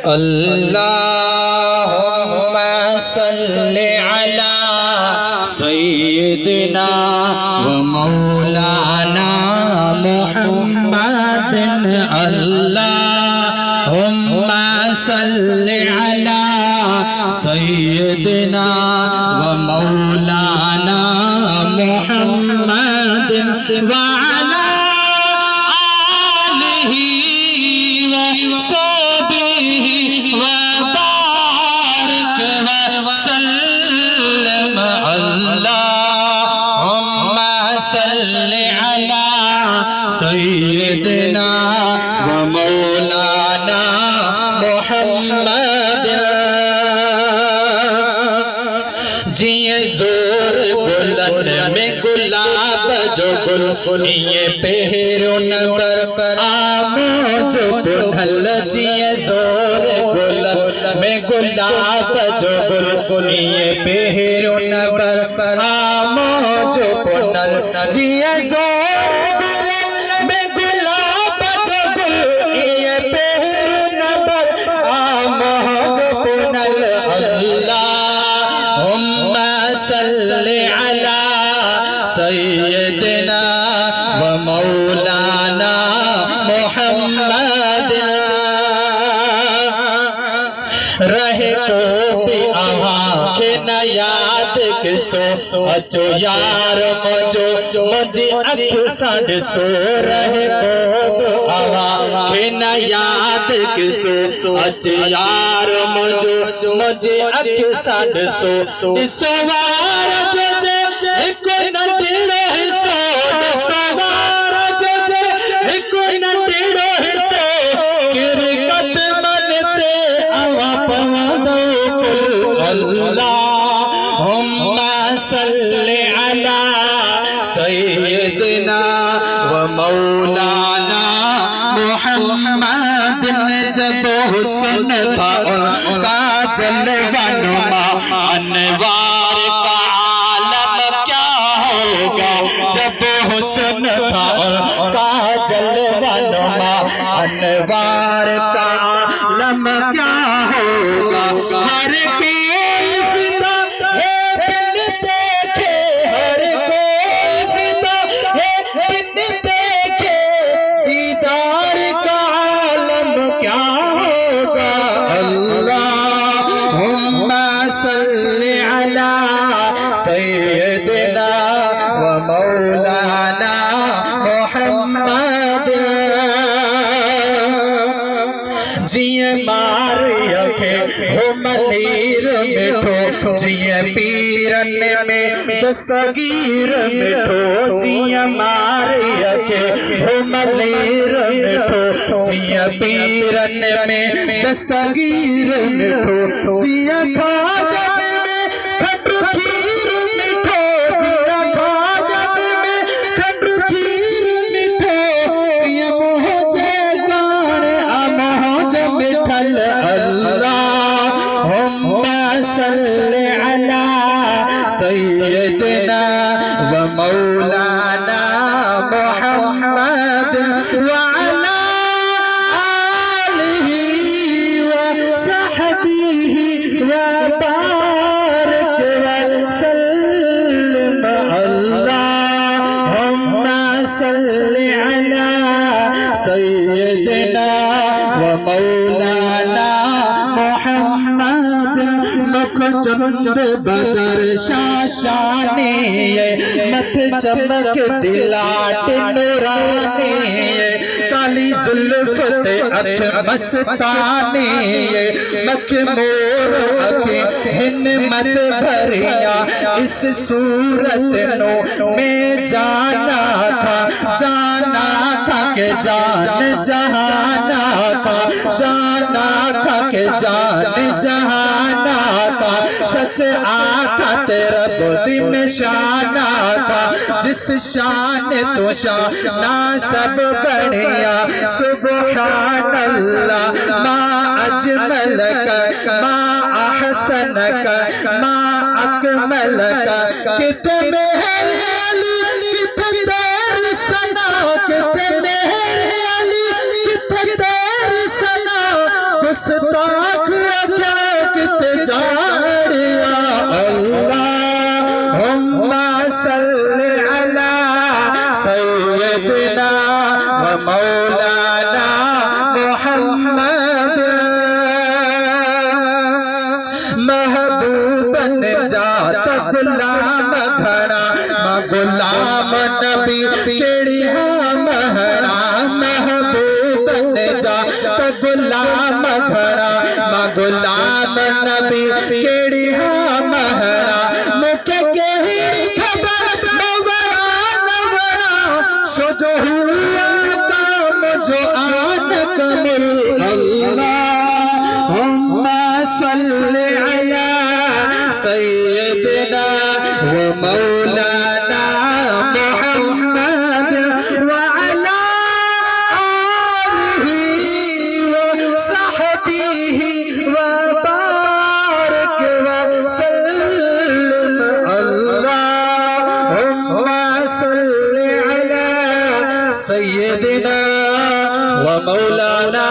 अल्लाहुम्मा सल्लि अला सय्यिदिना व मौलाना मुहम्मदिन। अल्लाहुम्मा सल्लि अला सय्यिदिना व मौलाना मुहम्मदिन व अला आलिहि व सहबिहि व बारिक व सल्लम। अल्लाहुम्मा सल्लि अला सय्यिदिना व मौलाना मुहम्मदिन। जिए जोर बुलंद में गुलाब जो गुल ये पेहरुन पर आमो जो पुनल। जिए जोर बुलंद में गुलाब जो गुल ये पेहरुन पर आमो जो पुनल। जिए जोर बुलंद में गुलाब जो गुल ये पेहरुन पर आमो जो पुनल। अल्लाहुम्मा सल्लि अला सय्यिदिना व मौलाना मुहम्मदिन। रहे को भी आँखें न याद किसो अचो यार मजो मुझे अख साढ़ सो। रहे को आँखें न याद किसो अचो यार मजो मुझे अख साढ़ सो। सवार जो जे एक नंढड़ो हिस्सो सवार जो जे एक नंढड़ो हिस्सो किरकत मनते आवा पवंदो। अल्लाहुम्मा सल्लि अला सय्यिदिना व मौलाना मुहम्मदिन। जब हुस्न था उनका जलवा नुमा अनवार का आलम क्या होगा। जब हुस्न था उनका जलवा नुमा अनवार का आलम क्या होगा। हर कोई फिदा है बिन देखे, हर कोई फिदा है बिन देखे दीदार का आलम क्या होगा। अल्लाहुम्मा सल्लि अला सय्यिदिना व मौलाना मुहम्मदिन। जिए मार यखे हो मनीर मिठो जिए पीरन में दस्तगीर मिठो। जिए मार यखे हो मनीर मिठो जिए पीरन में दस्तगीर मिठो। जिए खाजन में खट्टू खीर मिठो, जिए खाजन में खट्टू खीर मिठो। ये मोहजे गान अमोज मिठल। अल्लाहुम्मा सल्लि अला सय्यिदिना व मौलाना मुहम्मदिन व अला आलिहि व सहबिहि व बारिक व सल्लम। अल्लाहुम्मा सल्लि अला सय्यिदिना व मौलाना मुहम्मदिन। मुख चमक बदर शाशाने मत चमक दिलाट नूराने। काली जुल्फत अख मस्ताने मख मोर अखे हिन मत भरिया। इस सूरत नो में जाना था के जान जहाना था, जाना था के जान जहाना था। सच आका तेरा बुद्धि में शाना था। जिस शान तो शाना सब बढ़िया। सुबहान अल्लाह मा अजमल का मा अहसन का मा अकमल का। कितने गुस्ताख क्या कित जाड़िया अल्लाहुम्मा सल्ली अला सय्यदिना व मौलाना मुहम्मद महबूब बन जात गुलाम घड़ा गुलाम नबी केड़ी महड़ा महबूब बन जात गुलाम घड़ा गुलाम नबी केड़ी महड़ा मुके केड़ी खबर नवरा नवरा सो जो हुआ काम जो आन कमल अल्लाहुम्मा सल्ली अला सय्यदिना व मौलाना मुहम्मद व अला आलिही व सहबिही व बारिक व सल्लिम अल्लाहुम्मा सल्ली अला सय्यदिना व मौलाना